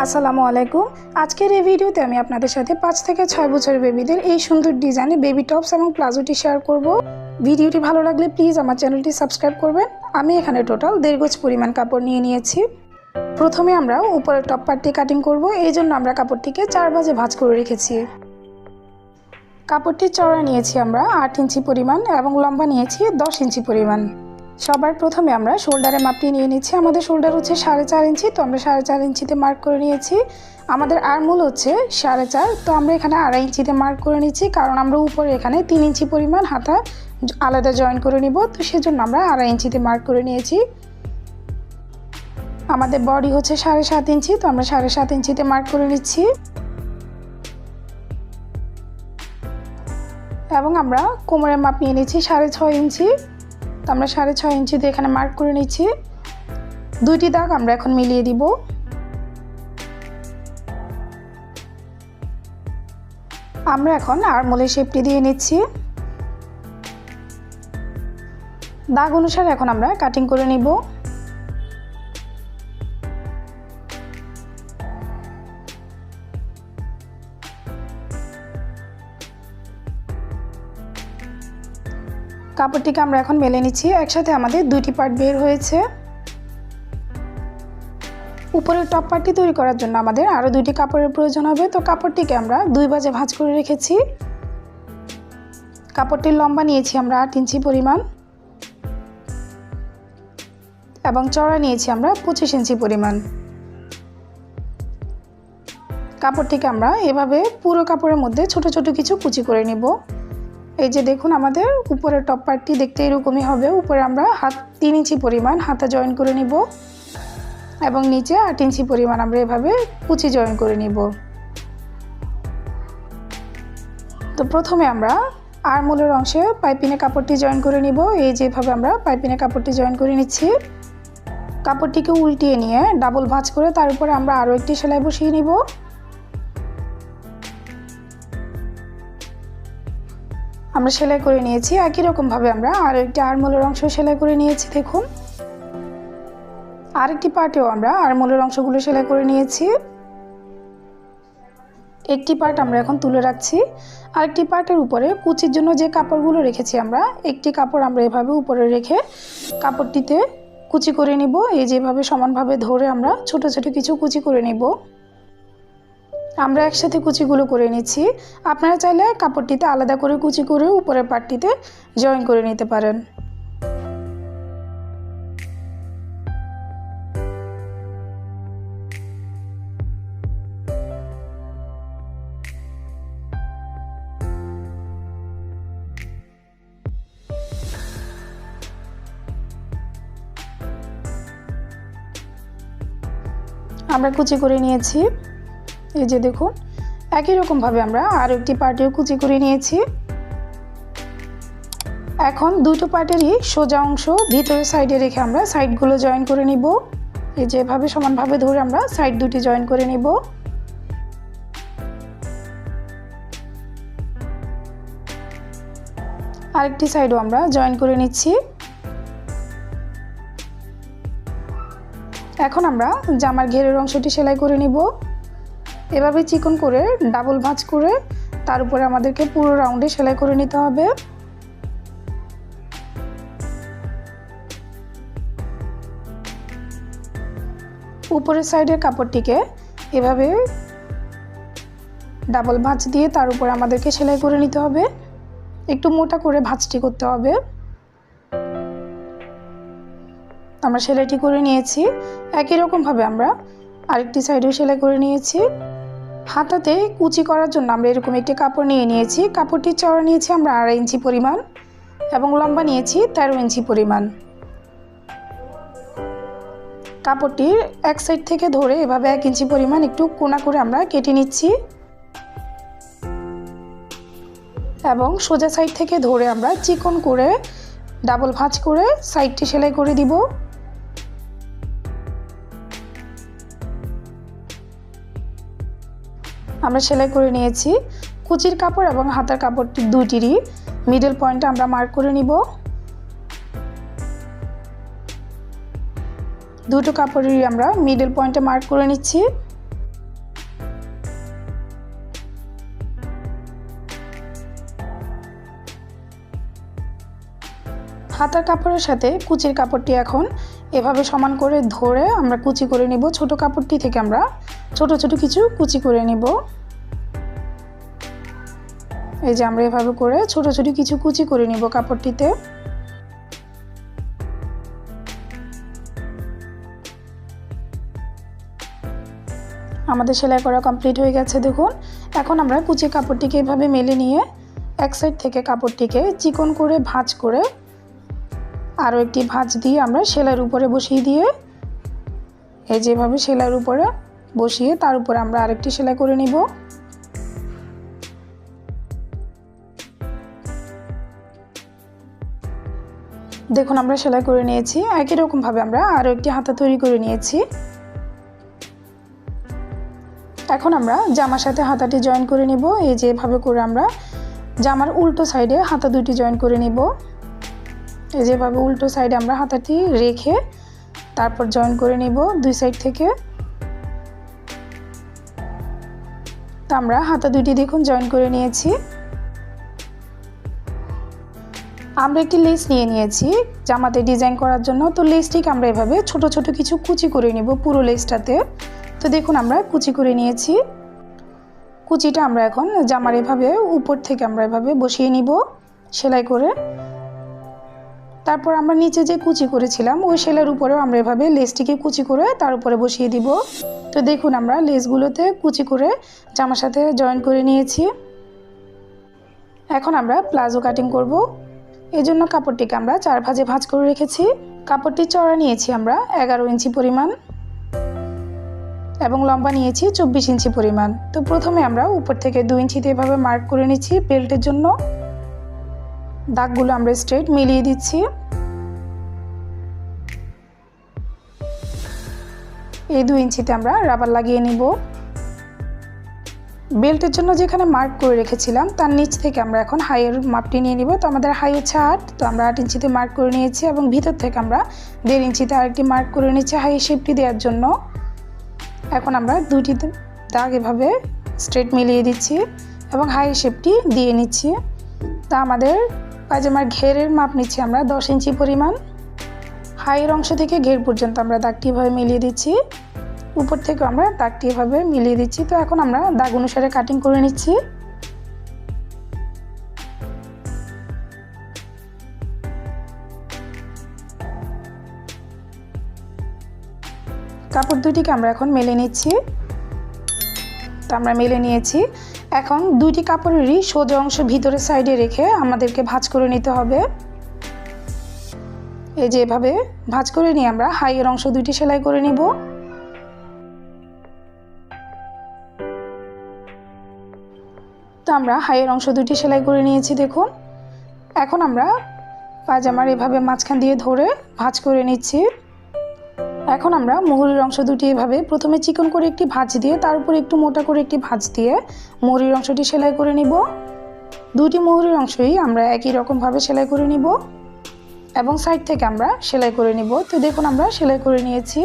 আসসালামু আলাইকুম। আজকের এই ভিডিওতে আমি আপনাদের সাথে 5 থেকে 6 বছরের বেবিদের এই সুন্দর ডিজাইনের বেবি টপস এবং প্লাজোটি শেয়ার করব। ভিডিওটি ভালো লাগলে প্লিজ আমার চ্যানেলটি সাবস্ক্রাইব করবেন। আমি এখানে টোটাল 1.5 গজ পরিমাণ কাপড় নিয়ে নিয়েছি। প্রথমে আমরা উপরের টপ পার্টটি কাটিং করব, এই জন্য আমরা কাপড়টিকে 4 ভাঁজে ভাঁজ করে রেখেছি। কাপড়টির চওড়া নিয়েছি আমরা 8 ইঞ্চি পরিমাণ এবং লম্বা নিয়েছি 10 ইঞ্চি পরিমাণ। সবার প্রথমে আমরা শোল্ডারের মাপটি নিয়ে নিচ্ছি। আমাদের শোল্ডার হচ্ছে 4.5 ইঞ্চি, তো আমরা 4.5 ইঞ্চিতে মার্ক করে নিয়েছি। আমাদের আর্মহোল হচ্ছে 4.5, তো আমরা এখানে 2.5 ইঞ্চিতে মার্ক করে নিচ্ছি, কারণ আমরা উপরে এখানে 3 ইঞ্চি পরিমাণ হাতা আলাদা জয়েন করে নিব, তো সেজন্য আমরা 2.5 ইঞ্চিতে মার্ক করে নিয়েছি। আমাদের বডি হচ্ছে 7.5 ইঞ্চি, তো আমরা 7.5 ইঞ্চিতে মার্ক করে নিচ্ছি। এবং আমরা কোমরের মাপ নিয়ে নিচ্ছি 6.5 ইঞ্চি, তো আমরা 6.5 ইঞ্চি দিয়ে এখানে মার্ক করে নিচ্ছি। দুইটি দাগ আমরা এখন মিলিয়ে দিব। আমরা এখন আর্মহোলের শেপটি দিয়ে নিচ্ছি। দাগ অনুসারে এখন আমরা কাটিং করে নিব। কাপড়টিকে আমরা এখন মেলে নিচ্ছি। একসাথে আমাদের দুইটি পার্ট বের হয়েছে। উপরের টপ পার্টটি তৈরি করার জন্য আমাদের আরও দুইটি কাপড়ের প্রয়োজন হবে, তো কাপড়টিকে আমরা 2 ভাঁজে ভাঁজ করে রেখেছি। কাপড়টির লম্বা নিয়েছি আমরা 8 ইঞ্চি পরিমাণ এবং চওড়া নিয়েছি আমরা 25 ইঞ্চি পরিমাণ। কাপড়টিকে আমরা এভাবে পুরো কাপড়ের মধ্যে ছোট ছোট কিছু কুচি করে নিব। এই যে দেখুন, আমাদের উপরের টপ পার্টটি দেখতে এরকমই হবে। উপরে আমরা 3 ইঞ্চি পরিমাণ হাতা জয়েন করে নিব এবং নিচে 8 ইঞ্চি পরিমাণ আমরা এভাবে কুচি জয়েন করে নিব। তো প্রথমে আমরা আর্মহোলের অংশে পাইপিংয়ে কাপড়টি জয়েন করে নিব। এই যেভাবে আমরা পাইপিংয়ে কাপড়টি জয়েন করে নিচ্ছি। কাপড়টিকে উল্টিয়ে নিয়ে ডাবল ভাঁজ করে তার উপরে আমরা আরও একটি সেলাই বসিয়ে নিব। আমরা সেলাই করে নিয়েছি। একই রকমভাবে আমরা আরও একটি আর্মহোলের অংশ সেলাই করে নিয়েছি। দেখুন, আরেকটি পার্টেও আমরা আর্মহোলের অংশগুলো সেলাই করে নিয়েছি। একটি পার্ট আমরা এখন তুলে রাখছি। আরেকটি পার্টের উপরে কুচির জন্য যে কাপড়গুলো রেখেছি আমরা, একটি কাপড় আমরা এভাবে উপরে রেখে কাপড়টিতে কুচি করে নিব। এই যেভাবে সমানভাবে ধরে আমরা ছোট ছোট কিছু কুচি করে নিব। আমরা একসাথে কুচিগুলো করে নিচ্ছি। আপনারা চাইলে কাপড়টিতে আলাদা করে কুচি করে উপরের পার্টটিতে জয়েন করে নিতে পারেন। আমরা কুচি করে নিয়েছি। এই যে দেখুন, একই রকমভাবে আমরা আরও একটি পার্টেও কুচি করে নিয়েছি। এখন দুটো পার্টেরই সোজা অংশ ভিতরের সাইডে রেখে আমরা সাইডগুলো জয়েন করে নিব। এই যেভাবে সমানভাবে ধরে আমরা সাইড দুটি জয়েন করে নিব। আরেকটি সাইডও আমরা জয়েন করে নিচ্ছি। এখন আমরা জামার ঘেরের অংশটি সেলাই করে নিব। এভাবে চিকন করে ডাবল ভাঁজ করে তার উপরে আমাদেরকে পুরো রাউন্ডে সেলাই করে নিতে হবে। উপরের সাইডের কাপড়টিকে এভাবে ডাবল ভাঁজ দিয়ে তার উপরে আমাদেরকে সেলাই করে নিতে হবে। একটু মোটা করে ভাঁজটি করতে হবে। আমরা সেলাইটি করে নিয়েছি। একই রকমভাবে আমরা আরেকটি সাইডেও সেলাই করে নিয়েছি। হাতাতে কুচি করার জন্য আমরা এরকম একটি কাপড় নিয়ে নিয়েছি। কাপড়টির চওড়া নিয়েছি আমরা 2.5 ইঞ্চি পরিমাণ এবং লম্বা নিয়েছি 13 ইঞ্চি পরিমাণ। কাপড়টির এক সাইড থেকে ধরে এভাবে 1 ইঞ্চি পরিমাণ একটু কোনা করে আমরা কেটে নিচ্ছি এবং সোজা সাইড থেকে ধরে আমরা চিকন করে ডাবল ভাঁজ করে সাইডটি সেলাই করে দিব। আমরা সেলাই করে নিয়েছি। কুচির কাপড় এবং হাতার কাপড়টি দুটিরই মিডল পয়েন্টে আমরা মার্ক করে নিব। দুটো কাপড়েরই আমরা মিডল পয়েন্টে মার্ক করে নিচ্ছি। হাতার কাপড়ের সাথে কুচির কাপড়টি এখন এভাবে সমান করে ধরে আমরা কুচি করে নিব। ছোট কাপড়টি থেকে আমরা ছোট ছোট কিছু কুচি করে নিব। এই যে আমরা এভাবে করে ছোট ছোট কিছু কুচি করে নিব কাপড়টিতে। আমাদের সেলাই করা কমপ্লিট হয়ে গেছে দেখুন। এখন আমরা কুচির কাপড়টিকে এভাবে মেলে নিয়ে এক সাইড থেকে কাপড়টিকে চিকন করে ভাঁজ করে আরও একটি ভাঁজ দিয়ে আমরা সেলাইয়ের উপরে বসিয়ে দিয়ে এই যেভাবে সেলাইয়ের উপরে বসিয়ে তার উপরে আমরা আরেকটি সেলাই করে নিব। দেখুন আমরা সেলাই করে নিয়েছি। একই রকমভাবে আমরা আরও একটি হাতা তৈরি করে নিয়েছি। এখন আমরা জামার সাথে হাতাটি জয়েন করে নিব। এই যেভাবে করে আমরা জামার উল্টো সাইডে হাতা দুটি জয়েন করে নিব। এই যেভাবে উল্টো সাইডে আমরা হাতাটি রেখে তারপর জয়েন করে নিব দুই সাইড থেকে। তো আমরা হাতা দুটি দেখুন জয়েন করে নিয়েছি। আমরা একটি লেস নিয়ে নিয়েছি জামাতে ডিজাইন করার জন্য। তো লেসটিকে আমরা এভাবে ছোট ছোট কিছু কুচি করে নিব পুরো লেসটাতে। তো দেখুন আমরা কুচি করে নিয়েছি। কুচিটা আমরা এখন জামার এভাবে উপর থেকে আমরা এভাবে বসিয়ে নিব সেলাই করে। তারপর আমরা নিচে যে কুচি করেছিলাম ওই সেলাইয়ের উপরেও আমরা এভাবে লেসটিকে কুচি করে তার উপরে বসিয়ে দিব। তো দেখুন আমরা লেসগুলোতে কুচি করে জামার সাথে জয়েন করে নিয়েছি। এখন আমরা প্লাজো কাটিং করব। এই জন্য কাপড়টিকে আমরা 4 ভাঁজে ভাঁজ করে রেখেছি। কাপড়টি চওড়া নিয়েছি আমরা 11 ইঞ্চি পরিমাণ এবং লম্বা নিয়েছি 24 ইঞ্চি পরিমাণ। তো প্রথমে আমরা উপর থেকে 2 ইঞ্চিতে এভাবে মার্ক করে নিচ্ছি বেল্টের জন্য। দাগগুলো আমরা স্ট্রেট মিলিয়ে দিচ্ছি। এই 2 ইঞ্চিতে আমরা রাবার লাগিয়ে নিব। বেল্টের জন্য যেখানে মার্ক করে রেখেছিলাম তার নিচ থেকে আমরা এখন হাইয়ের মাপটি নিয়ে নিব। তো আমাদের হাই হচ্ছে 8, তো আমরা 8 ইঞ্চিতে মার্ক করে নিয়েছি এবং ভিতর থেকে আমরা 1.5 ইঞ্চিতে আরেকটি মার্ক করে নিচ্ছি হাই শেপটি দেওয়ার জন্য। এখন আমরা দুটি দাগ এভাবে স্ট্রেট মিলিয়ে দিচ্ছি এবং হাই শেপটি দিয়ে নিচ্ছি। তা আমাদের পায়জামার ঘেরের মাপ নিচ্ছি আমরা 10 ইঞ্চি পরিমাণ। হাইয়ের অংশ থেকে ঘের পর্যন্ত আমরা দাগটি এভাবে মিলিয়ে দিচ্ছি। উপর থেকে আমরা দাগটি এভাবে মিলিয়ে দিচ্ছি। তো এখন আমরা দাগ অনুসারে কাটিং করে নিচ্ছি। কাপড় দুটিকে আমরা এখন মেলে নিচ্ছি। তো আমরা মেলে নিয়েছি। এখন দুইটি কাপড়েরই সোজা অংশ ভিতরের সাইডে রেখে আমাদেরকে ভাঁজ করে নিতে হবে। এই যে এভাবে ভাঁজ করে নিয়ে আমরা হাইয়ের অংশ দুইটি সেলাই করে নিব। তো আমরা হাইয়ের অংশ দুটি সেলাই করে নিয়েছি দেখুন। এখন আমরা পায়জামার এভাবে মাঝখান দিয়ে ধরে ভাঁজ করে নিচ্ছি। এখন আমরা মুহুরির অংশ দুটি এভাবে প্রথমে চিকন করে একটি ভাঁজ দিয়ে তার উপর একটু মোটা করে একটি ভাঁজ দিয়ে মুহুরির অংশটি সেলাই করে নিব। দুটি মুহুরির অংশই আমরা একই রকমভাবে সেলাই করে নিব এবং সাইড থেকে আমরা সেলাই করে নিব। তো দেখুন আমরা সেলাই করে নিয়েছি।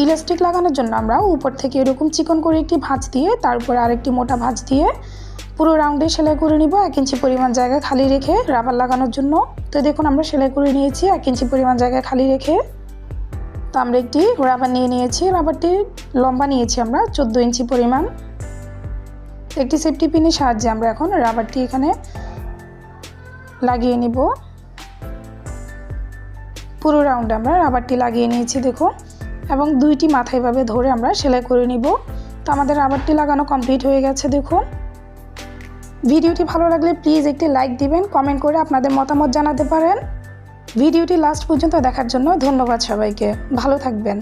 ইলাস্টিক লাগানোর জন্য আমরা উপর থেকে এরকম চিকন করে একটি ভাঁজ দিয়ে তার উপর আরেকটি মোটা ভাঁজ দিয়ে পুরো রাউন্ডে সেলাই করে নিব 1 ইঞ্চি পরিমাণ জায়গা খালি রেখে রাবার লাগানোর জন্য। তো দেখুন আমরা সেলাই করে নিয়েছি 1 ইঞ্চি পরিমাণ জায়গা খালি রেখে। তো আমরা একটি রাবার নিয়ে নিয়েছি। রাবারটির লম্বা নিয়েছি আমরা 14 ইঞ্চি পরিমাণ। একটি সেফটি পিনের সাহায্যে আমরা এখন রাবারটি এখানে লাগিয়ে নিব। পুরো রাউন্ডে আমরা রাবারটি লাগিয়ে নিয়েছি দেখুন এবং দুইটি মাথা এভাবে ধরে আমরা সেলাই করে নিব। তো আমাদের রাবারটি লাগানো কমপ্লিট হয়ে গেছে দেখুন। ভিডিওটি ভালো লাগলে প্লিজ একটি লাইক দিবেন, কমেন্ট করে আপনাদের মতামত জানাতে পারেন। ভিডিওটি লাস্ট পর্যন্ত দেখার জন্য ধন্যবাদ সবাইকে। ভালো থাকবেন।